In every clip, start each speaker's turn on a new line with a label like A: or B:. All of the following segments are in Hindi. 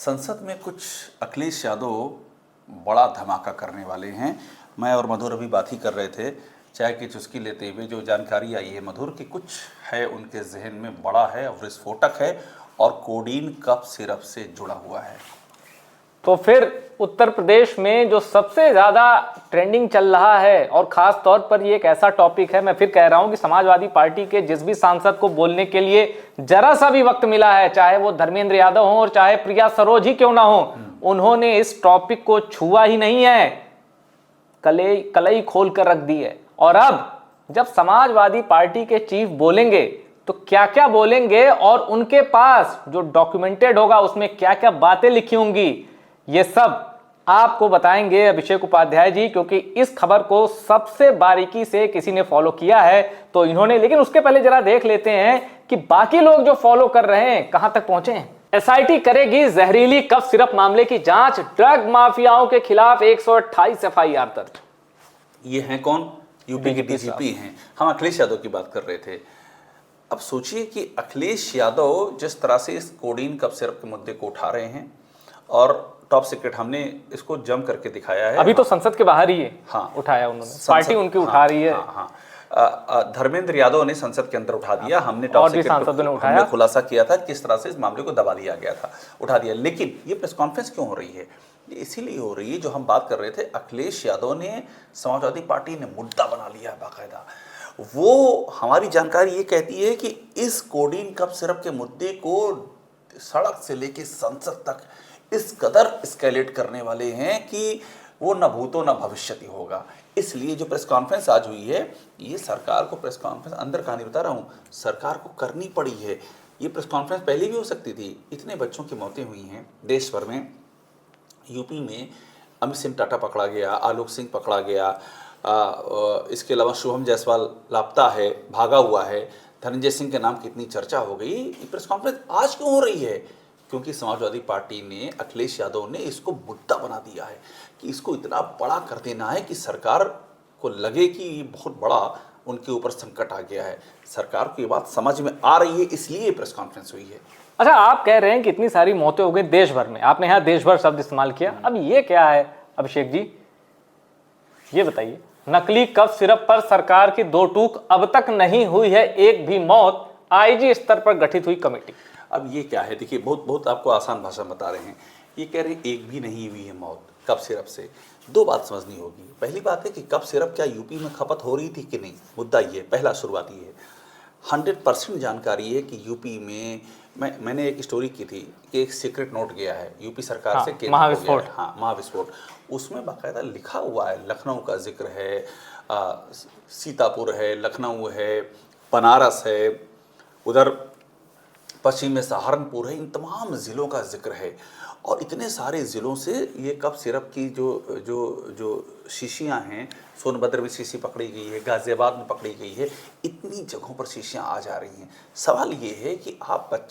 A: संसद में कुछ अखिलेश यादव बड़ा धमाका करने वाले हैं। मैं और मधुर अभी बात ही कर रहे थे चाय की चुस्की लेते हुए। जो जानकारी आई है मधुर कि कुछ है उनके जहन में, बड़ा है और विस्फोटक है और कोडीन कफ सिरप से जुड़ा हुआ है।
B: तो फिर उत्तर प्रदेश में जो सबसे ज्यादा ट्रेंडिंग चल रहा है और खास तौर पर ये एक ऐसा टॉपिक है, मैं फिर कह रहा हूं कि समाजवादी पार्टी के जिस भी सांसद को बोलने के लिए जरा सा भी वक्त मिला है, चाहे वो धर्मेंद्र यादव हो और चाहे प्रिया सरोज ही क्यों ना हो, उन्होंने इस टॉपिक को छुआ ही नहीं है, कलई खोल कर रख दी है। और अब जब समाजवादी पार्टी के चीफ बोलेंगे तो क्या क्या बोलेंगे और उनके पास जो डॉक्यूमेंटेड होगा उसमें क्या क्या बातें लिखी होंगी, ये सब आपको बताएंगे अभिषेक उपाध्याय जी, क्योंकि इस खबर को सबसे बारीकी से किसी ने फॉलो किया है तो इन्होंने। लेकिन उसके पहले जरा देख लेते हैं कि बाकी लोग जो फॉलो कर रहे हैं कहां तक पहुंचे हैं। एसआईटी करेगी जहरीली कफ सिरप मामले की जांच, ड्रग माफियाओं के खिलाफ 128 एफआईआर दर्ज।
A: ये हैं कौन? यूपी के डीजीपी हैं। हम अखिलेश यादव की बात कर रहे थे। अब सोचिए कि अखिलेश यादव जिस तरह से इस कोडीन कफ सिरप के मुद्दे को उठा रहे हैं और टॉप सीक्रेट हमने इसको जम करके दिखाया है।
B: अभी तो संसद के बाहर ही है।
A: हाँ,
B: उठाया उन्होंने, पार्टी उनकी उठा रही है।
A: धर्मेंद्र यादव ने संसद के अंदर उठा दिया। हमने टॉप सीक्रेट
B: सांसदों ने उठाया,
A: हमने खुलासा किया था किस तरह से इस मामले को दबा दिया गया था, उठा दिया। लेकिन ये प्रेस कॉन्फ्रेंस क्यों हो रही है? ये इसीलिए हो रही है जो हम बात कर रहे थे, अखिलेश यादव ने समाजवादी पार्टी ने मुद्दा बना लिया है बाकायदा। वो हमारी जानकारी ये कहती है कि इस कोडीन कफ सिरप के मुद्दे को सड़क से लेके संसद तक इस कदर स्केलेट करने वाले हैं कि वो न भूतो न भविष्यति होगा। इसलिए जो प्रेस कॉन्फ्रेंस आज हुई है, ये सरकार को प्रेस कॉन्फ्रेंस, अंदर कहानी बता रहा हूँ, सरकार को करनी पड़ी है। ये प्रेस कॉन्फ्रेंस पहले भी हो सकती थी। इतने बच्चों की मौतें हुई हैं देश भर में। यूपी में अमित सिंह टाटा पकड़ा गया, आलोक सिंह पकड़ा गया, इसके अलावा शुभम जायसवाल लापता है, भागा हुआ है, धनंजय सिंह के नाम की इतनी चर्चा हो गई। ये प्रेस कॉन्फ्रेंस आज क्यों हो रही है? क्योंकि समाजवादी पार्टी ने, अखिलेश यादव ने इसको मुद्दा बना दिया है कि इसको इतना बड़ा कर देना है कि सरकार को लगे कि ये बहुत बड़ा उनके ऊपर संकट आ गया है। सरकार को ये बात समझ में आ रही है, इसलिए प्रेस कॉन्फ्रेंस हुई है।
B: अच्छा, आप कह रहे हैं कि इतनी सारी मौतें हो गई देश भर में, आपने यहाँ देश भर शब्द इस्तेमाल किया। अब ये क्या है अभिषेक जी, ये बताइए। नकली कफ सिरप पर सरकार की दो टूक, अब तक नहीं हुई है एक भी मौत, आईजी स्तर पर गठित हुई कमेटी।
A: अब ये क्या है? देखिए, बहुत आपको आसान भाषा में बता रहे हैं। ये कह रहे हैं एक भी नहीं हुई है मौत कफ सिरप से। दो बात समझनी होगी। पहली बात है कि कफ सिरप क्या यूपी में खपत हो रही थी कि नहीं, मुद्दा ये पहला शुरुआती है। 100% जानकारी है कि यूपी में, मैंने एक स्टोरी की थी कि एक सीक्रेट नोट गया है यूपी सरकार से, केंद्र
B: महाविस्फोट।
A: हाँ, महाविस्फोट। उसमें बाकायदा लिखा हुआ है, लखनऊ का जिक्र है, सीतापुर है, लखनऊ है, बनारस है, उधर पश्चिम में सहारनपुर है, इन तमाम ज़िलों का जिक्र है। और इतने सारे ज़िलों से ये कफ सिरप की जो शीशियाँ हैं, सोनभद्र में शीशी पकड़ी गई है, गाज़ियाबाद में पकड़ी गई है, इतनी जगहों पर शीशियाँ आ जा रही हैं। सवाल ये है कि आप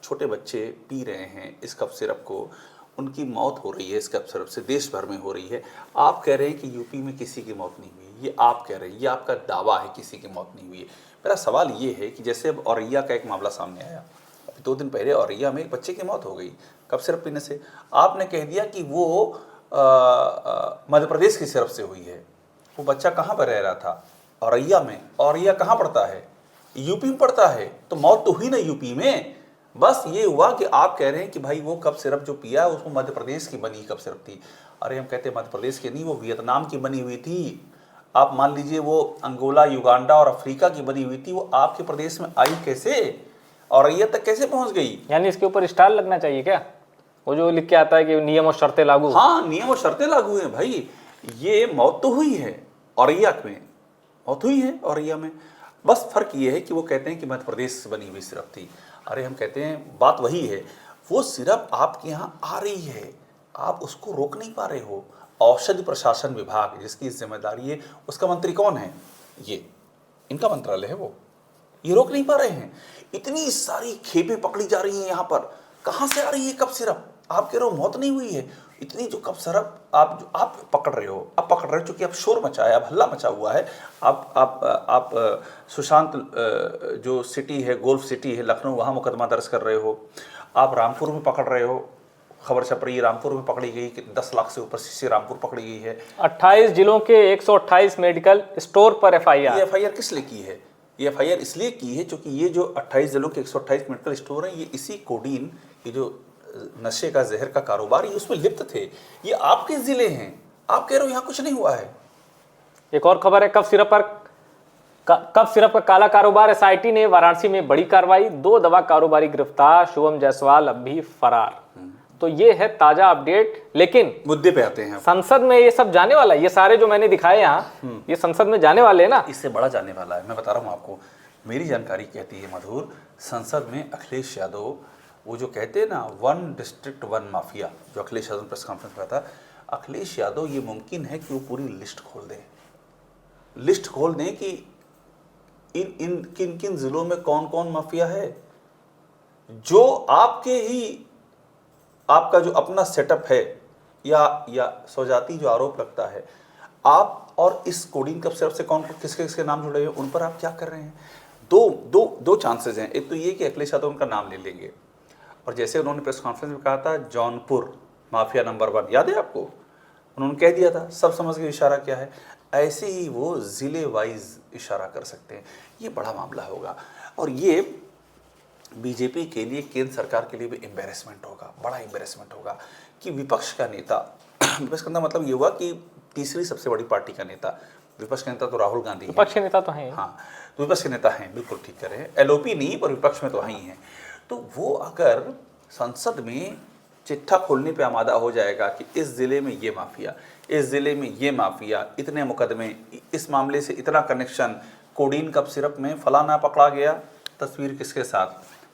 A: छोटे बच्चे पी रहे हैं इस कफ सिरप को, उनकी मौत हो रही है इस कफ सिरप से, देश भर में हो रही है। आप कह रहे हैं कि यूपी में किसी की मौत नहीं हुई, ये आप कह रहे हैं, ये आपका दावा है किसी की मौत नहीं हुई है। मेरा सवाल ये है कि जैसे अब औरैया का एक मामला सामने आया, अभी 2 दिन पहले औरैया में एक बच्चे की मौत हो गई कफ सिरप पीने से। आपने कह दिया कि वो मध्य प्रदेश की सिरप से हुई है। वो बच्चा कहाँ पर रह रहा था? औरैया में। औरैया कहाँ पड़ता है? यूपी में पड़ता है। तो मौत तो हुई ना यूपी में। बस ये हुआ कि आप कह रहे हैं कि भाई वो कफ सिरप जो पिया है उसको मध्य प्रदेश की बनी कफ सिरप थी। अरे हम कहते हैं मध्य प्रदेश की नहीं, वो वियतनाम की बनी हुई थी। आप मान लीजिए वो अंगोला, युगांडा और अफ्रीका की बनी हुई थी। वो आपके प्रदेश में आई कैसे? औरैया तक कैसे पहुंच गई?
B: यानी इसके ऊपर स्टार लगना चाहिए क्या? वो जो लिख के आता है कि नियम और शर्तें लागू।
A: हाँ, नियम और शर्तें लागू हैं भाई। ये मौत तो हुई है औरैया में, मौत हुई है औरैया में। बस फर्क ये है कि वो कहते हैं कि मध्य प्रदेश से बनी हुई सिरप थी। अरे हम कहते हैं बात वही है। वो सिरप आपके यहाँ आ रही है, आप उसको रोक नहीं पा रहे हो। औषधि प्रशासन विभाग जिसकी जिम्मेदारी है, उसका मंत्री कौन है? ये इनका मंत्रालय है। वो ये रोक नहीं पा रहे हैं। इतनी सारी खेपें पकड़ी जा रही हैं यहाँ पर। कहाँ से आ रही है कफ सिरप? आप कह रहे हो मौत नहीं हुई है। इतनी जो कफ सिरप आप पकड़ रहे हो, चूंकि आप शोर मचाया, अब हल्ला मचा हुआ है। आप सुशांत जो सिटी है, गोल्फ सिटी है लखनऊ, वहाँ मुकदमा दर्ज कर रहे हो। आप रामपुर में पकड़ रहे हो, खबर छप रही है रामपुर में पकड़ी गई कि 10 लाख से ऊपर शीशी रामपुर पकड़ी गई है।
B: 28 जिलों के 128 मेडिकल स्टोर पर एफआईआर।
A: ये एफआईआर किस लिए की है? ये एफआईआर इसलिए की है क्योंकि ये जो 28 जिलों के 128 मेडिकल स्टोर हैं, ये इसी कोडीन, ये जो नशे का जहर का कारोबार, ये उसमें लिप्त थे। ये आपके जिले हैं, आप कह रहे हो यहाँ कुछ नहीं हुआ है।
B: एक और खबर है, कफ सिरप का काला कारोबार, एसआईटी ने वाराणसी में बड़ी कार्रवाई, 2 दवा कारोबारी गिरफ्तार, शुभम जायसवाल अब भी फरार। तो ये है ताजा अपडेट। लेकिन
A: मुद्दे पे आते हैं,
B: संसद में ये सब जाने वाला है, ये सारे जो मैंने दिखाए यहाँ, ये संसद में जाने वाले हैं ना।
A: इससे बड़ा जाने वाला है, मैं बता रहा हूँ आपको। मेरी जानकारी कहती है मधुर, संसद में अखिलेश यादव, वो जो कहते हैं ना 1 डिस्ट्रिक्ट 1 माफिया, जो अखिलेश यादव प्रेस कॉन्फ्रेंस में था, अखिलेश यादव ये मुमकिन है कि वो पूरी लिस्ट खोल दें कि इन किन किन जिलों में कौन कौन माफिया है। जो आपका जो अपना सेटअप है या स्वजाति जो आरोप लगता है, आप और इस कोडिंग कप सिर्फ से कौन किसके किसके नाम जुड़े हुए, उन पर आप क्या कर रहे हैं। दो चांसेस हैं। एक तो ये कि अखिलेश यादव उनका नाम ले लेंगे, और जैसे उन्होंने प्रेस कॉन्फ्रेंस में कहा था जौनपुर माफिया नंबर 1, याद है आपको, उन्होंने कह दिया था, सब समझ गए इशारा क्या है। ऐसे ही वो जिले वाइज इशारा कर सकते हैं। ये बड़ा मामला होगा, और ये बीजेपी के लिए, केंद्र सरकार के लिए भी एम्बेरसमेंट होगा, बड़ा एम्बेरसमेंट होगा कि विपक्ष का नेता, विपक्ष का मतलब ये हुआ कि तीसरी सबसे बड़ी पार्टी का नेता, विपक्ष का नेता तो राहुल गांधी है,
B: विपक्ष के नेता तो हैं,
A: हाँ, तो विपक्ष के नेता हैं, बिल्कुल ठीक कर रहे हैं, एलओपी नहीं पर विपक्ष में तो ही हैं। तो वो अगर संसद में चिट्ठा खोलने पे आमादा हो जाएगा कि इस जिले में ये माफिया, इस जिले में ये माफिया, इतने मुकदमे, इस मामले से इतना कनेक्शन, कोडीन कप सिरप में फलाना पकड़ा गया, तस्वीर किसके साथ,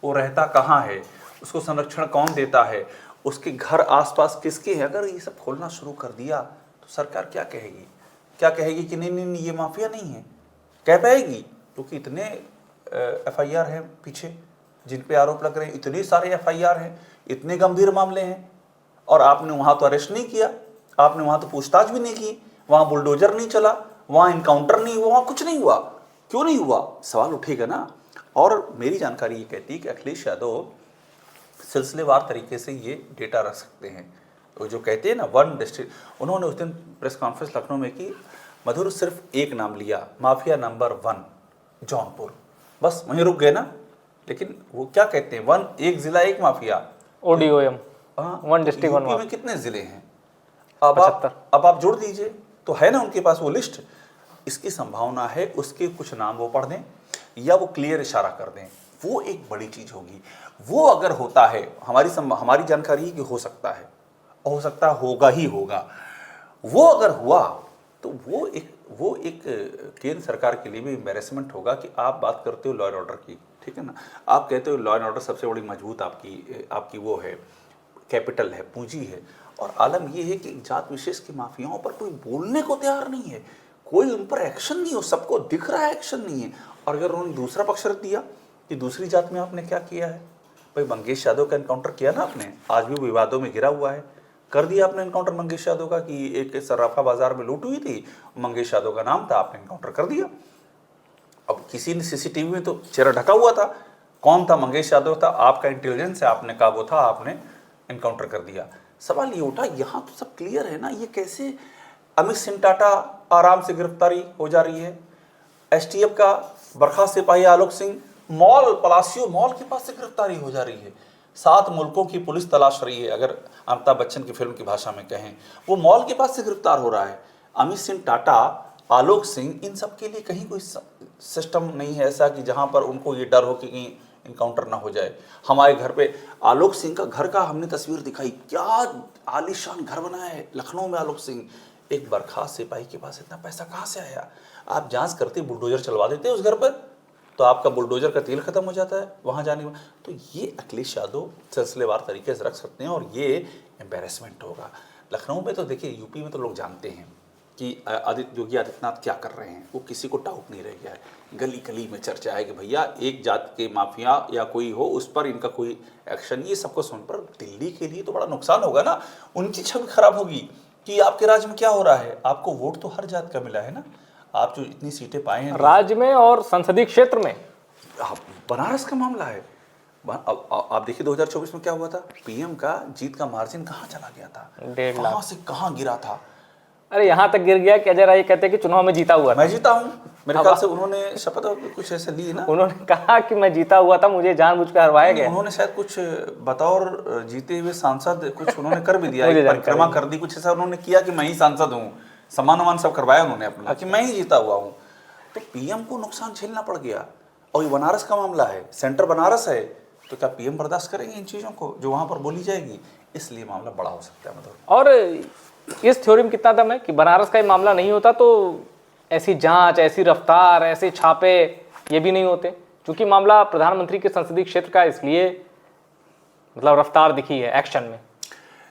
A: वो रहता कहाँ है, उसको संरक्षण कौन देता है, उसके घर आसपास किसके हैं। अगर ये सब खोलना शुरू कर दिया तो सरकार क्या कहेगी? क्या कहेगी कि नहीं नहीं नहीं ये माफिया नहीं है? कह पाएगी? क्योंकि इतने एफआईआर हैं पीछे जिन पे आरोप लग रहे हैं, इतने सारे एफआईआर हैं, इतने गंभीर मामले हैं, और आपने वहाँ तो अरेस्ट नहीं किया, आपने वहाँ तो पूछताछ भी नहीं की, वहाँ बुलडोजर नहीं चला, वहाँ इनकाउंटर नहीं हुआ, वहाँ कुछ नहीं हुआ। क्यों नहीं हुआ? सवाल उठेगा ना। और मेरी जानकारी ये कहती है कि अखिलेश यादव सिलसिलेवार तरीके से ये डेटा रख सकते हैं। वो जो कहते हैं ना 1 डिस्ट्रिक्ट, उन्होंने उस दिन प्रेस कॉन्फ्रेंस लखनऊ में की, मधुर सिर्फ एक नाम लिया, माफिया नंबर 1 जौनपुर, बस वहीं रुक गए ना। लेकिन वो क्या कहते हैं 1 एक जिला एक माफिया,
B: ODOM,
A: हाँ,
B: 1 डिस्ट्रिक्ट 1
A: यूपी में
B: माफिया।
A: कितने जिले हैं? अब आप जोड़ दीजिए, तो है ना उनके पास वो लिस्ट। इसकी संभावना है उसके कुछ नाम वो पढ़ दें या वो क्लियर इशारा कर दें, वो एक बड़ी चीज होगी। वो अगर होता है, हमारी जानकारी है कि हो सकता है, हो सकता होगा ही होगा। वो अगर हुआ तो वो एक केंद्र सरकार के लिए भी एम्बेरसमेंट होगा कि आप बात करते हो लॉ एंड ऑर्डर की, ठीक है ना, आप कहते हो लॉ एंड ऑर्डर सबसे बड़ी मजबूत आपकी वो है, कैपिटल है, पूंजी है, और आलम ये है कि जात विशेष की माफियाओं पर कोई बोलने को तैयार नहीं है, कोई उन पर एक्शन नहीं हो, सबको दिख रहा है एक्शन नहीं है। और अगर उन्होंने दूसरा पक्ष रख दिया कि दूसरी जात में आपने क्या किया है, भाई मंगेश यादव का एनकाउंटर किया ना आपने, आज भी विवादों में घिरा हुआ है, कर दिया आपने एनकाउंटर मंगेश यादव का कि एक सर्राफा बाजार में लूट हुई थी, मंगेश यादव का नाम था, आपने एनकाउंटर कर दिया। अब किसी ने सीसीटीवी में तो चेहरा ढका हुआ था, कौन था? मंगेश यादव था, आपका इंटेलिजेंस है, आपने कहा वो था, आपने एनकाउंटर कर दिया। सवाल ये उठा, यहाँ तो सब क्लियर है ना, ये कैसे अमित सिंह टाटा आराम से गिरफ्तारी हो जा रही है, एसटीएफ का बर्खास्त सिपाही आलोक सिंह पलासियो मॉल के पास से गिरफ्तारी हो जा रही है, 7 मुल्कों की पुलिस तलाश रही है, अगर अमिताभ बच्चन की फिल्म की भाषा में कहें, वो मॉल के पास से गिरफ्तार हो रहा है। अमित सिंह टाटा, आलोक सिंह, इन सब के लिए कहीं कोई सिस्टम नहीं है ऐसा कि जहां पर उनको ये डर हो कि कहीं इनकाउंटर ना हो जाए। हमारे घर पे आलोक सिंह का घर का हमने तस्वीर दिखाई, क्या आलीशान घर बनाया है लखनऊ में आलोक सिंह। एक बर्खास्त सिपाही के पास इतना पैसा कहाँ से आया? आप जांच करते, बुलडोजर चलवा देते उस घर पर, तो आपका बुलडोजर का तेल खत्म हो जाता है वहाँ जाने में। तो ये अखिलेश यादव सिलसिलेवार तरीके से रख सकते हैं, और ये एम्बेरसमेंट होगा। लखनऊ में तो देखिए, यूपी में तो लोग जानते हैं कि योगी आदित्यनाथ क्या कर रहे हैं, वो किसी को डाउट नहीं रह गया है। गली गली में चर्चा है कि भैया एक जात के माफिया या कोई हो, उस पर इनका कोई एक्शन, ये सबको सुन पर दिल्ली के लिए तो बड़ा नुकसान होगा ना, उनकी छवि खराब होगी कि आपके राज्य में क्या हो रहा है। आपको वोट तो हर जात का मिला है ना, आप जो इतनी सीटें पाए हैं
B: राज्य में और संसदीय क्षेत्र में।
A: बनारस का मामला है, आप देखिए 2024 में क्या हुआ था, पीएम का जीत का मार्जिन कहाँ चला गया था,
B: 1.5 लाख
A: कहाँ से कहाँ गिरा था।
B: अरे यहाँ तक गिर गया कि अजय राय कहते हैं कि चुनाव में जीता हुआ था।
A: मैं जीता हूँ, मेरे ख्याल से उन्होंने शपथ कुछ ऐसे ली ना,
B: उन्होंने कहा कि मैं जीता हुआ था, मुझे जानबूझ कर हरवाया गया।
A: उन्होंने शायद कुछ बतौर जीते हुए सांसद कुछ उन्होंने कर भी दिया,
B: मुझे
A: एक
B: जानकारी
A: परिक्रमा कर दी, कुछ ऐसा उन्होंने किया कि मैं ही सांसद हूँ, सम्मान सब करवाया उन्होंने अपना कि मैं ही जीता हुआ हूँ। तो पीएम को नुकसान झेलना पड़ गया। और ये बनारस का मामला है, सेंटर बनारस है, तो क्या पीएम बर्दाश्त करेंगे इन चीज़ों को जो वहाँ पर बोली जाएगी, इसलिए मामला बड़ा हो सकता है। मतलब
B: और इस थ्योरी में कितना दम है कि बनारस का ये मामला नहीं होता तो ऐसी जांच, ऐसी रफ्तार, ऐसे छापे ये भी नहीं होते, क्योंकि मामला प्रधानमंत्री के संसदीय क्षेत्र का, इसलिए मतलब रफ्तार दिखी है एक्शन में।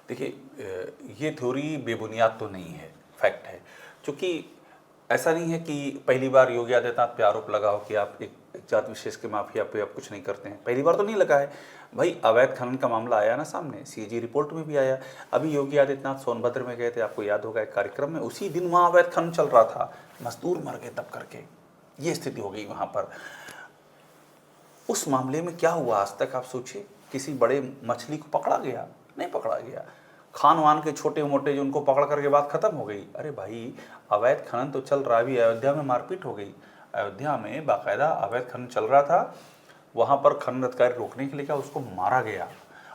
A: देखिए ये थ्योरी बेबुनियाद तो नहीं है, फैक्ट है, क्योंकि ऐसा नहीं है कि पहली बार योगी आदित्यनाथ पे आरोप लगाओ कि आप एक जात विशेष के माफिया पे आप कुछ नहीं करते हैं, पहली बार तो नहीं लगा है भाई। अवैध खनन का मामला आया ना सामने, सीएजी रिपोर्ट में भी आया। अभी योगी आदित्यनाथ सोनभद्र में गए थे, आपको याद होगा एक कार्यक्रम में, उसी दिन वहाँ अवैध खनन चल रहा था, मजदूर मर गए तब करके, ये स्थिति हो गई वहाँ पर। उस मामले में क्या हुआ आज तक आप सोचिए, किसी बड़े मछली को पकड़ा गया? नहीं पकड़ा गया। खान वान के छोटे मोटे जो उनको पकड़ करके बात खत्म हो गई। अरे भाई अवैध खनन तो चल रहा है, अभी अयोध्या में मारपीट हो गई, अयोध्या में बाकायदा अवैध खनन चल रहा था, वहाँ पर खनन अधिकारी रोकने के लिए क्या उसको मारा गया,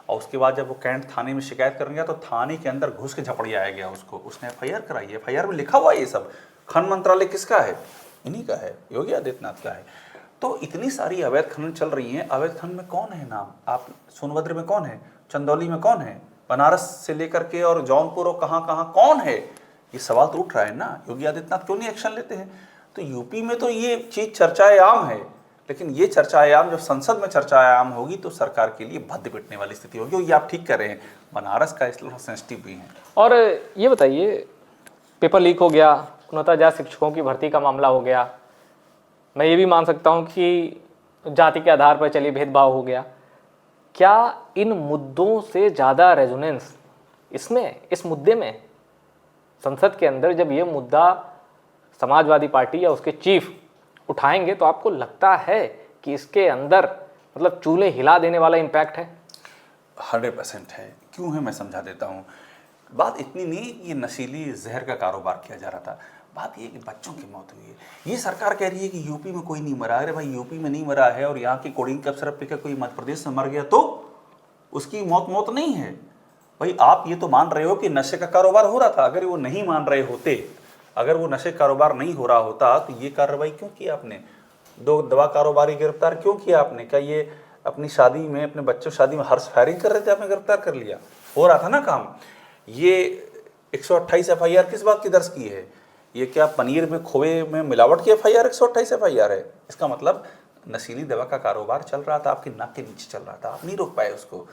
A: और उसके बाद जब वो कैंट थाने में शिकायत करने गया तो थाने के अंदर घुस के झपड़ियाया गया उसको, उसने एफआईआर कराई, एफआईआर में लिखा हुआ है ये सब। खनन मंत्रालय किसका है? इन्हीं का है, योगी आदित्यनाथ का है। तो इतनी सारी अवैध खनन चल रही हैं, अवैध खनन में कौन है नाम? आप सोनभद्र में कौन है, चंदौली में कौन है, बनारस से लेकर के और जौनपुर और कहाँ कहाँ कौन है? ये सवाल तो उठ रहा है ना, योगी आदित्यनाथ क्यों नहीं एक्शन लेते हैं? तो यूपी में तो ये चीज़ चर्चाए आम है, लेकिन ये चर्चाए आम जब संसद में चर्चाए आम होगी तो सरकार के लिए भद्द पिटने वाली स्थिति होगी। और ये आप ठीक कह रहे हैं, बनारस का इसलिए सेंसिटिव भी है।
B: और ये बताइए, पेपर लीक हो गया, उन्नत जाति शिक्षकों की भर्ती का मामला हो गया, मैं ये भी मान सकता हूँ कि जाति के आधार पर चलिए भेदभाव हो गया, क्या इन मुद्दों से ज़्यादा रेजोनेंस इसमें, इस मुद्दे में संसद के अंदर जब ये मुद्दा समाजवादी पार्टी या उसके चीफ उठाएंगे तो आपको लगता है कि इसके अंदर मतलब चूल्हे हिला देने वाला इम्पैक्ट है?
A: 100% है। क्यों है मैं समझा देता हूँ। बात इतनी नहीं कि ये नशीली जहर का कारोबार किया जा रहा था, बात ये कि बच्चों की मौत हुई है। ये सरकार कह रही है कि यूपी में कोई नहीं मरा। अरे भाई यूपी में नहीं मरा है और यहाँ की कोडिंग कप सिरप पीकर कोई मध्य प्रदेश में मर गया तो उसकी मौत नहीं है। भाई आप ये तो मान रहे हो कि नशे का कारोबार हो रहा था, अगर वो नहीं मान रहे होते, अगर वो नशे कारोबार नहीं हो रहा होता तो ये कार्रवाई क्यों की आपने? 2 दवा कारोबारी गिरफ्तार क्यों किया आपने? क्या ये अपनी शादी में, अपने बच्चों शादी में हर्ष फायरिंग कर रहे थे, आपने गिरफ्तार कर लिया? हो रहा था ना काम। ये 128 एफआईआर किस बात की दर्ज की है? ये क्या पनीर में खोए में मिलावट की एफआईआर 128 एफआईआर है? इसका मतलब नशीली दवा का कारोबार चल रहा था, आपकी नाक के नीचे चल रहा था, आप नहीं रोक पाए उसको।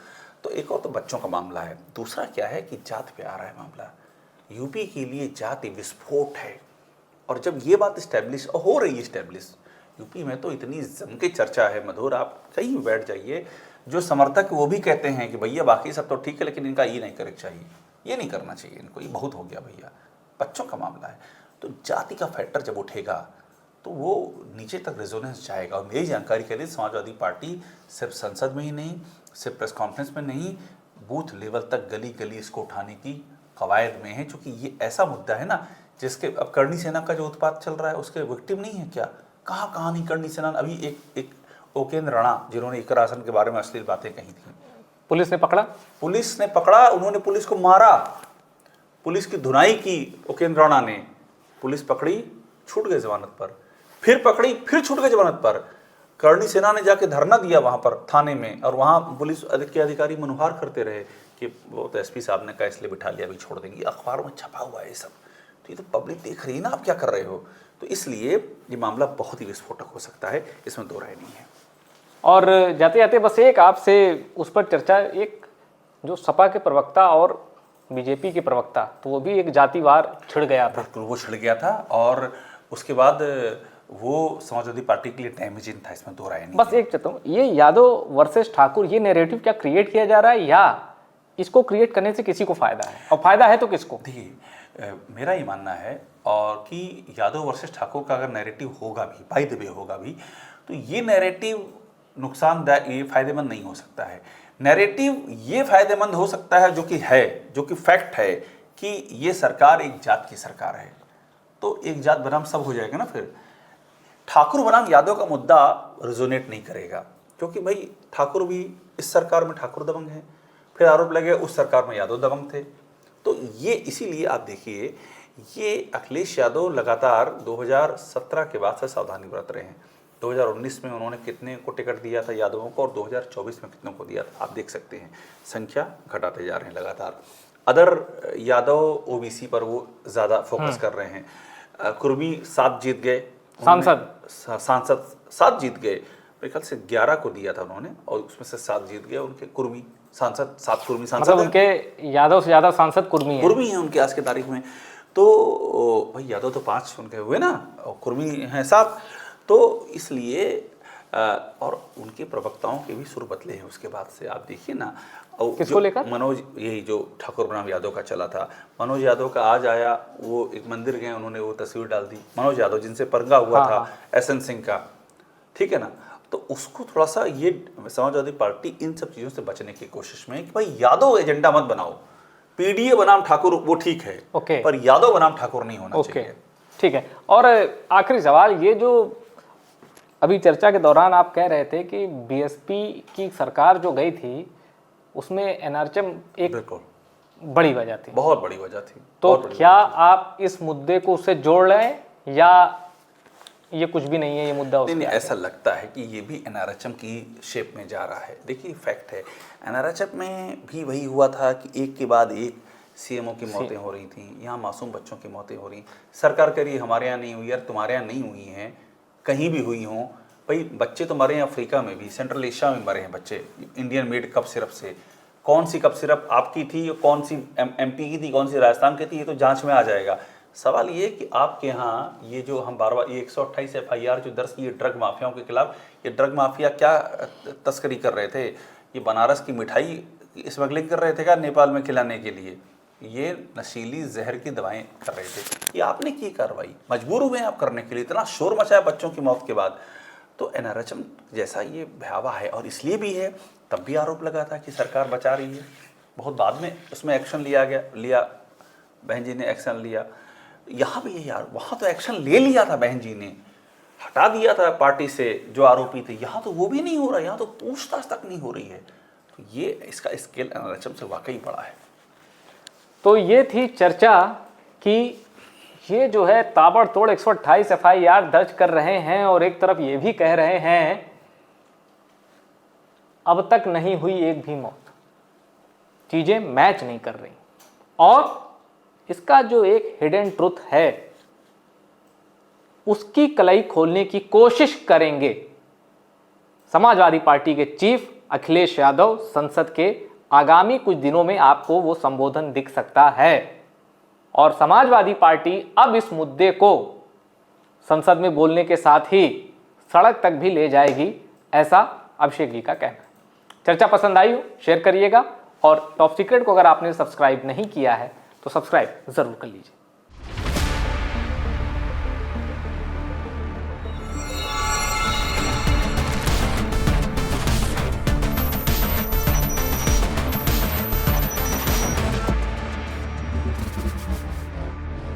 A: तो एक और तो बच्चों का मामला है, दूसरा क्या है कि जात पे आ रहा है मामला। यूपी के लिए जाति विस्फोट है, और जब ये बात इस्टेब्लिश हो रही है, इस्टेब्लिश यूपी में तो इतनी जम के चर्चा है मधुर, आप कहीं बैठ जाइए, जो समर्थक वो भी कहते हैं कि भैया बाकी सब तो ठीक है लेकिन इनका ये नहीं करना चाहिए, ये नहीं करना चाहिए इनको, ये बहुत हो गया भैया। बच्चों का मामला है तो जाति का फैक्टर जब उठेगा तो वो नीचे तक रेजोनेंस जाएगा। और मेरी जानकारी के लिए समाजवादी पार्टी सिर्फ संसद में ही नहीं, सिर्फ प्रेस कॉन्फ्रेंस में नहीं, बूथ लेवल तक गली गली इसको उठाने की कवायद में है, क्योंकि ये ऐसा मुद्दा है ना जिसके, अब करणी सेना का जो उत्पात चल रहा है उसके विक्टिम नहीं है क्या? कहाँ कहाँ नहीं करणी सेना। अभी एक ओकेंद्र राणा जिन्होंने इकर आसन के बारे में अश्लील बातें कही थी,
B: पुलिस ने पकड़ा,
A: उन्होंने पुलिस को मारा, पुलिस की धुनाई की उकेंद्र राणा ने, पुलिस पकड़ी, छूट गए जमानत पर, फिर पकड़ी, फिर छूट गए जमानत पर। करणी सेना ने जाके धरना दिया वहां पर थाने में, और वहां पुलिस के अधिकारी मनोहार करते रहे कि वो तो एसपी साहब ने कहा इसलिए बिठा लिया, अभी छोड़ देंगे। अखबार में छपा हुआ है ये सब, तो ये तो पब्लिक देख रही है ना आप क्या कर रहे हो। तो इसलिए ये मामला बहुत ही विस्फोटक हो सकता है, इसमें दो राय नहीं है।
B: और जाते जाते बस एक आपसे उस पर चर्चा, एक जो सपा के प्रवक्ता और बीजेपी के प्रवक्ता, तो वो भी एक जातिवार छिड़ गया था।
A: बिल्कुल वो छिड़ गया था, और उसके बाद वो समाजवादी पार्टी के लिए डैमेजिंग था, इसमें दो राय नहीं।
B: बस एक चाहता हूँ, ये यादव वर्सेस ठाकुर, ये नैरेटिव क्या क्रिएट किया जा रहा है, या इसको क्रिएट करने से किसी को फायदा है, और फायदा है तो किसको?
A: देखिए मेरा ये मानना है और कि यादव वर्सेस ठाकुर का अगर नैरेटिव होगा भी, बाय द वे होगा भी, तो ये नैरेटिव नुकसानदायक, ये फायदेमंद नहीं हो सकता है। नैरेटिव ये फायदेमंद हो सकता है जो कि फैक्ट है कि ये सरकार एक जात की सरकार है, तो एक जात बनाम सब हो जाएगा ना। फिर ठाकुर बनाम यादव का मुद्दा रिजोनेट नहीं करेगा, क्योंकि भाई ठाकुर भी इस सरकार में ठाकुर दबंग है, फिर आरोप लगे उस सरकार में यादव दबंग थे। तो ये इसीलिए आप देखिए, ये अखिलेश यादव लगातार 2017 के बाद से सावधानी बरत रहे हैं। 2019 में उन्होंने कितने को टिकट दिया था यादवों को, और 2024 में कितनों को दिया था, आप देख सकते हैं संख्या घटाते जा रहे हैं लगातार। अदर यादव ओबीसी पर वो ज़्यादा फोकस कर रहे हैं। कुर्मी 7 जीत गए, सांसद 7 जीत गए, मेरे ख्याल से 11 को दिया था उन्होंने, और उसमें से 7 जीत गए उनके कुर्मी सांसद, 7 कुर्मी सांसद,
B: मतलब उनके यादव से ज़्यादा सांसद कुर्मी
A: हैं उनके आज की तारीख में। तो भाई यादव तो 5 उनके हुए ना, और कुर्मी हैं 7, तो इसलिए और उनके प्रवक्ताओं के भी सुर बदले हैं उसके बाद से। आप देखिए ना,
B: किसको लेकर?
A: मनोज, यही जो ठाकुर बनाम यादव का चला था, मनोज यादव का आज आया, वो एक मंदिर गए, उन्होंने वो तस्वीर डाल दी, मनोज यादव जिनसे पंगा हुआ था एसएन सिंह का, ठीक है ना। तो उसको थोड़ा सा ये समाजवादी पार्टी इन सब चीज़ों से बचने की कोशिश में है कि भाई यादव एजेंडा मत बनाओ, पीडीए बनाम ठाकुर वो ठीक है, पर यादव बनाम ठाकुर नहीं होना चाहिए।
B: ठीक है। और आखिरी सवाल, ये जो अभी चर्चा के दौरान आप कह रहे थे कि बीएसपी की सरकार जो गई थी उसमें एनआरएचएम एक बड़ी वजह थी,
A: बहुत बड़ी वजह थी।
B: तो क्या आप इस मुद्दे को उससे जोड़ रहे हैं या ये कुछ भी नहीं है, ये मुद्दा
A: नहीं, ऐसा लगता है कि ये भी एनआरएचएम की शेप में जा रहा है। देखिए फैक्ट है, एनआरएचएम में भी वही हुआ था कि एक के बाद एक सीएमओ की मौतें हो रही थी, यहाँ मासूम बच्चों की मौतें हो रही। सरकार कह रही है हमारे यहाँ नहीं हुई, यार तुम्हारे यहाँ नहीं हुई हैं, कहीं भी हुई हों भाई। बच्चे तो मरे हैं अफ्रीका में भी, सेंट्रल एशिया में मरे हैं बच्चे इंडियन मेड कप सिरप से। कौन सी कप सिरप आपकी थी, कौन सी एमपी की थी, कौन सी राजस्थान की थी, ये तो जांच में आ जाएगा। सवाल ये कि आपके यहाँ ये जो हम बार ये 128 FIR जो दर्ज की ड्रग माफियाओं के खिलाफ, ये ड्रग माफिया क्या तस्करी कर रहे थे? ये बनारस की मिठाई स्मगलिंग कर रहे थे क्या नेपाल में खिलाने के लिए? ये नशीली जहर की दवाएं कर रहे थे। ये आपने की कार्रवाई, मजबूर हुए आप करने के लिए, इतना शोर मचाया बच्चों की मौत के बाद। तो एनआरएचएम जैसा ये भयावह है, और इसलिए भी है, तब भी आरोप लगा था कि सरकार बचा रही है, बहुत बाद में उसमें एक्शन लिया, बहन जी ने एक्शन लिया। यहाँ भी है यार, वहाँ तो एक्शन ले लिया था बहन जी ने, हटा दिया था पार्टी से जो आरोपी थे, यहाँ तो वो भी नहीं हो रहा, यहाँ तो पूछताछ तक नहीं हो रही है। तो ये इसका स्केल एनआरएचएम से वाकई बड़ा है।
B: तो ये थी चर्चा कि ये जो है ताबड़तोड़ 128 FIR दर्ज कर रहे हैं, और एक तरफ ये भी कह रहे हैं अब तक नहीं हुई एक भी मौत, चीजें मैच नहीं कर रही। और इसका जो एक हिडन ट्रुथ है उसकी कलई खोलने की कोशिश करेंगे समाजवादी पार्टी के चीफ अखिलेश यादव। संसद के आगामी कुछ दिनों में आपको वो संबोधन दिख सकता है, और समाजवादी पार्टी अब इस मुद्दे को संसद में बोलने के साथ ही सड़क तक भी ले जाएगी, ऐसा अभिषेक जी का कहना है। चर्चा पसंद आई हो शेयर करिएगा, और टॉप सीक्रेट को अगर आपने सब्सक्राइब नहीं किया है तो सब्सक्राइब जरूर कर लीजिए।